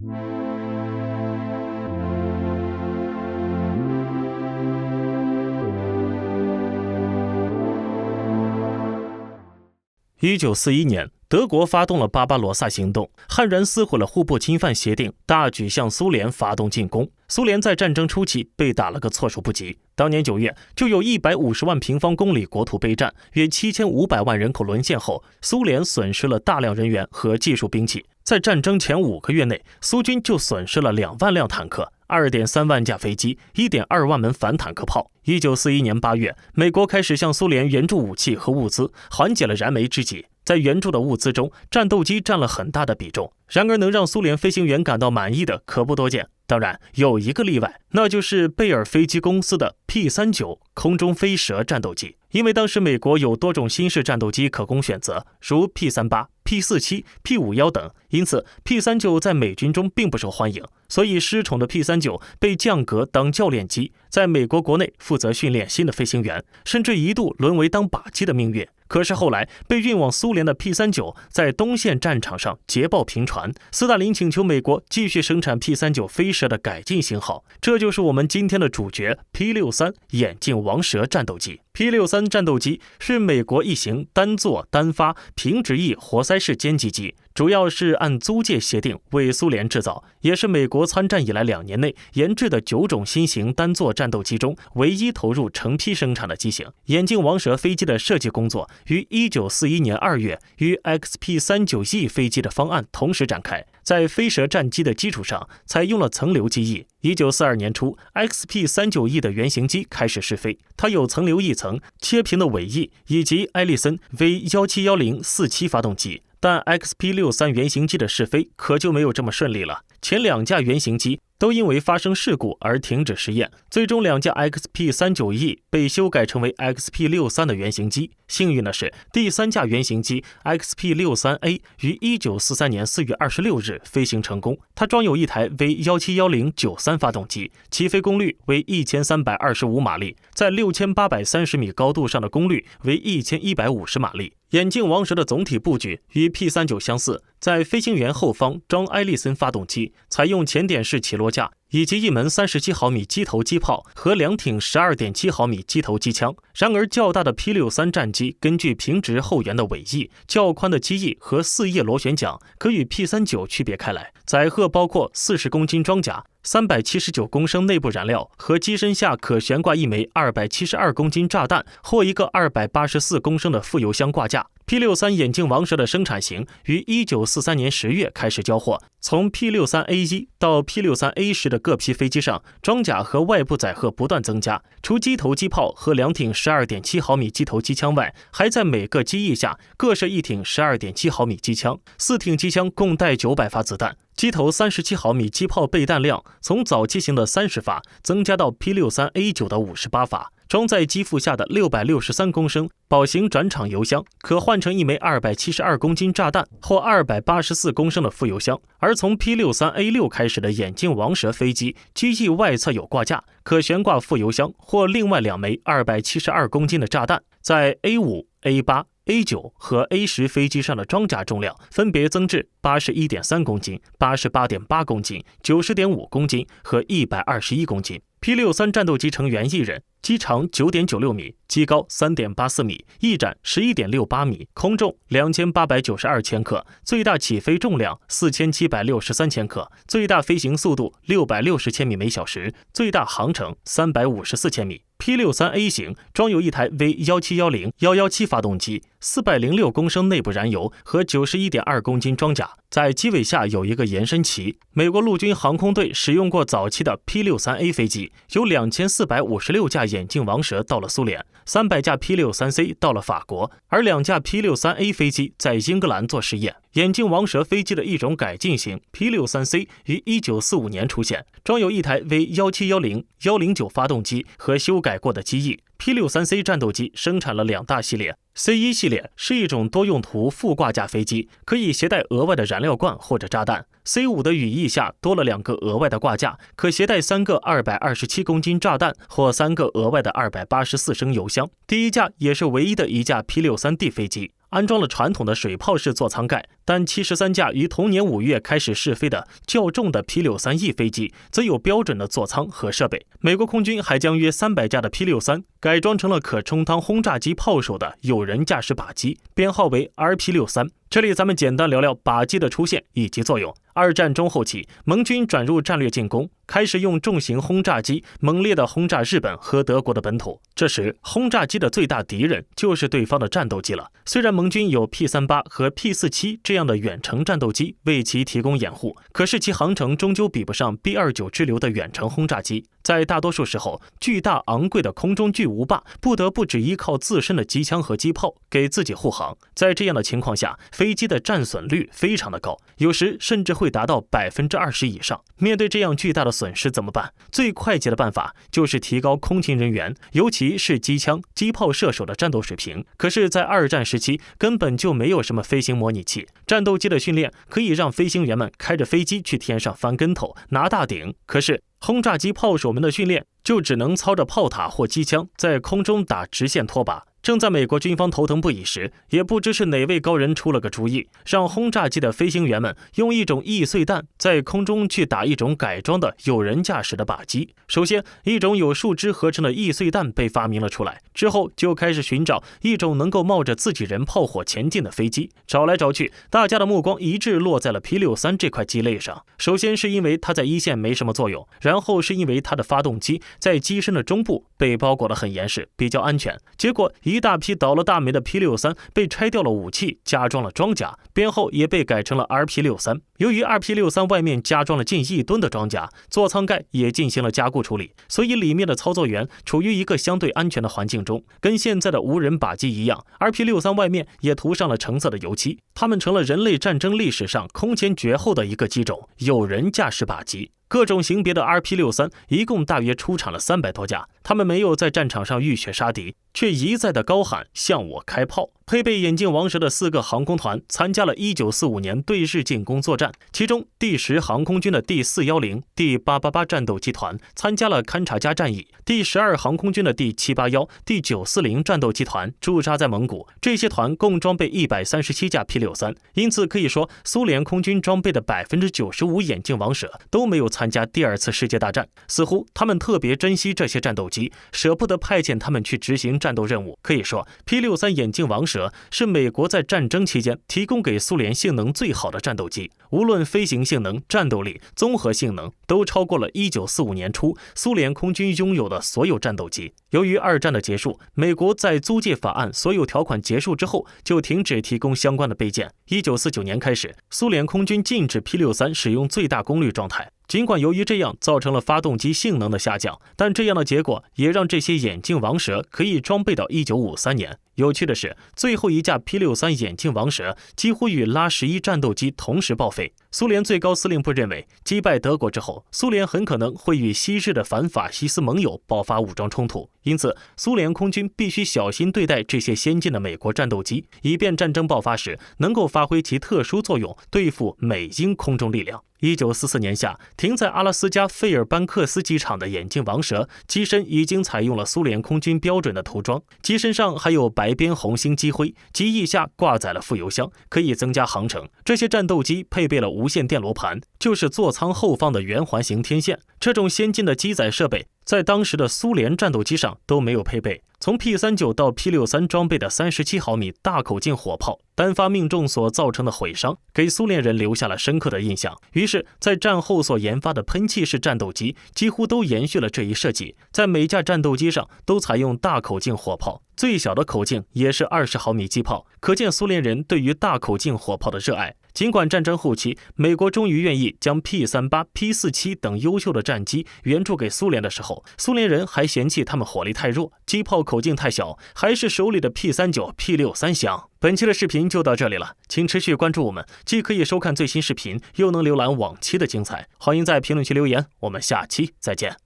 1941年，德国发动了巴巴罗萨行动，悍然撕毁了互不侵犯协定，大举向苏联发动进攻。苏联在战争初期被打了个措手不及，当年9月就有150万平方公里国土备战，约7500万人口沦陷后，苏联损失了大量人员和技术兵器。在战争前5个月内，苏军就损失了2万辆坦克、2.3万架飞机、1.2万门反坦克炮。1941年8月，美国开始向苏联援助武器和物资，缓解了燃眉之急。在援助的物资中，战斗机占了很大的比重。然而，能让苏联飞行员感到满意的可不多见。当然，有一个例外，那就是贝尔飞机公司的 P-39 空中飞蛇战斗机。因为当时美国有多种新式战斗机可供选择，如 P-38、P-47、P-51 等，因此 P-39 在美军中并不受欢迎。所以失宠的 P-39 被降格当教练机，在美国国内负责训练新的飞行员，甚至一度沦为当靶机的命运。可是后来被运往苏联的 P-39 在东线战场上捷报频传，斯大林请求美国继续生产 P-39 飞蛇的改进型号，这就是我们今天的主角 P-63 眼镜王蛇战斗机。P-63 战斗机是美国一型单座单发平直翼活塞式歼击机，主要是按租借协定为苏联制造，也是美国参战以来2年内研制的9种新型单座战斗机中唯一投入成批生产的机型。眼镜王蛇飞机的设计工作于1941年2月与 XP-39E 飞机的方案同时展开，在飞蛇战机的基础上采用了层流机翼。1942年初 XP-39E 的原型机开始试飞，它有层流翼层、切平的尾翼以及埃利森 V171047发动机。但 XP-63 原型机的试飞可就没有这么顺利了，前2架原型机都因为发生事故而停止试验，最终2架 XP-39E 被修改成为 XP-63 的原型机。幸运的是，第3架原型机 XP-63A 于1943年4月26日飞行成功，它装有一台 V171093 发动机，起飞功率为1325马力，在6830米高度上的功率为1150马力。眼镜王蛇的总体布局与 P-39 相似，在飞行员后方装埃利森发动机，采用前点式起落架，以及一门37毫米机头机炮和2挺 12.7毫米机头机枪。然而较大的 P-63 战机根据平直后缘的尾翼、较宽的机翼和4叶螺旋桨，可与 P-39 区别开来。载荷包括40公斤装甲、379公升内部燃料和机身下可悬挂一枚272公斤炸弹或一个284公升的副油箱挂架。P-63 眼镜王蛇的生产型于1943年10月开始交货，从 P-63A1 到 P-63A10 的各批飞机上，装甲和外部载荷不断增加，除机头机炮和2挺 12.7毫米机头机枪外，还在每个机翼下各设1挺 12.7毫米机枪，4挺机枪共带900发子弹。机头37毫米机炮备弹量从早期型的30发增加到 P-63A9 的58发。装在机腹下的663公升宝型转场油箱可换成一枚272公斤炸弹或284公升的副油箱。而从 P-63A6 开始的眼镜王蛇飞机，机翼外侧有挂架，可悬挂副油箱或另外2枚272公斤的炸弹。在 A5、A8、A9 和 A10 飞机上的装甲重量分别增至 81.3 公斤、88.8公斤、90.5公斤和121公斤。P-63 战斗机成员1人，机长 9.96 米，机高 3.84 米，翼展 11.68 米，空重2892千克，最大起飞重量4763千克，最大飞行速度660千米每小时，最大航程354千米。P-63A 型装有一台 V1710-117发动机，406公升内部燃油和 91.2 公斤装甲，在机尾下有一个延伸旗。美国陆军航空队使用过早期的 P-63A 飞机，有2456架眼镜王蛇到了苏联，300架 P-63C 到了法国，而2架 P-63A 飞机在英格兰做试验。眼镜王蛇飞机的一种改进型 P-63C 于1945年出现，装有一台 V1710-109发动机和修改过的机翼。P-63C 战斗机生产了2大系列， C1 系列是一种多用途副挂架飞机，可以携带额外的燃料罐或者炸弹。C5 的羽翼下多了2个额外的挂架，可携带3个227公斤炸弹或3个额外的284升油箱。第一架也是唯一的一架 P-63D 飞机。安装了传统的水炮式座舱盖，但73架于同年5月开始试飞的较重的 P-63E 飞机则有标准的座舱和设备。美国空军还将约300架的 P-63改装成了可充当轰炸机炮手的有人驾驶靶机，编号为 RP-63。这里咱们简单聊聊靶机的出现以及作用。二战中后期，盟军转入战略进攻，开始用重型轰炸机猛烈地轰炸日本和德国的本土。这时，轰炸机的最大敌人就是对方的战斗机了。虽然盟军有 P-38和 P-47这样的远程战斗机为其提供掩护，可是其航程终究比不上 B-29支流的远程轰炸机。在大多数时候，巨大昂贵的空中巨无霸不得不只依靠自身的机枪和机炮给自己护航。在这样的情况下，飞机的战损率非常的高，有时甚至会达到20%以上。面对这样巨大的损失怎么办？最快捷的办法就是提高空勤人员，尤其是机枪、机炮射手的战斗水平。可是，在二战时期，根本就没有什么飞行模拟器，战斗机的训练可以让飞行员们开着飞机去天上翻跟头、拿大顶。可是轰炸机炮手们的训练就只能操着炮塔或机枪在空中打直线拖把。正在美国军方头疼不已时，也不知是哪位高人出了个主意，让轰炸机的飞行员们用一种易碎弹在空中去打一种改装的有人驾驶的靶机。首先，一种有树枝合成的易碎弹被发明了出来，之后就开始寻找一种能够冒着自己人炮火前进的飞机。找来找去，大家的目光一致落在了 P-63这块鸡肋上。首先是因为它在一线没什么作用，然后是因为它的发动机在机身的中部被包裹得很严实，比较安全。结果一大批倒了大霉的 P-63被拆掉了武器，加装了装甲，编号也被改成了 RP-63。由于 RP-63外面加装了近1吨的装甲，座舱盖也进行了加固处理，所以里面的操作员处于一个相对安全的环境中。跟现在的无人靶机一样， RP-63外面也涂上了橙色的油漆，它们成了人类战争历史上空前绝后的一个机种——有人驾驶靶机。各种型别的 RP-63一共大约出产了300多架，他们没有在战场上浴血杀敌，却一再的高喊向我开炮。配备眼镜王蛇的4个航空团参加了1945年对日进攻作战，其中第10航空军的第410、第888战斗机团参加了勘察加战役，第12航空军的第781、第940战斗机团驻扎在蒙古。这些团共装备137架 P-63，因此可以说苏联空军装备的95%眼镜王蛇都没有参加第2次世界大战，似乎他们特别珍惜这些战斗机，舍不得派遣他们去执行战斗任务。可以说 P-63眼镜王蛇是美国在战争期间提供给苏联性能最好的战斗机，无论飞行性能、战斗力、综合性能都超过了1945年初苏联空军拥有的所有战斗机。由于二战的结束，美国在租借法案所有条款结束之后就停止提供相关的备件。1949年开始，苏联空军禁止 P-63使用最大功率状态。尽管由于这样造成了发动机性能的下降，但这样的结果也让这些眼镜王蛇可以装备到1953年。有趣的是，最后一架 P-63眼镜王蛇几乎与拉11战斗机同时报废。苏联最高司令部认为，击败德国之后，苏联很可能会与昔日的反法西斯盟友爆发武装冲突，因此苏联空军必须小心对待这些先进的美国战斗机，以便战争爆发时能够发挥其特殊作用，对付美英空中力量。1944年夏，停在阿拉斯加费尔班克斯机场的眼镜王蛇机身已经采用了苏联空军标准的涂装，机身上还有白边红星机徽，机翼下挂载了副油箱，可以增加航程。这些战斗机配备了无线电罗盘，就是座舱后方的圆环形天线。这种先进的机载设备在当时的苏联战斗机上都没有配备。从 P-39到 P-63装备的37毫米大口径火炮单发命中所造成的毁伤，给苏联人留下了深刻的印象。于是在战后所研发的喷气式战斗机几乎都延续了这一设计，在每架战斗机上都采用大口径火炮，最小的口径也是20毫米机炮，可见苏联人对于大口径火炮的热爱。尽管战争后期美国终于愿意将 P-38、P-47等优秀的战机援助给苏联的时候，苏联人还嫌弃他们火力太弱，机炮口径太小，还是手里的 P-39、P-63香。本期的视频就到这里了，请持续关注我们，既可以收看最新视频，又能浏览往期的精彩。欢迎在评论区留言，我们下期再见。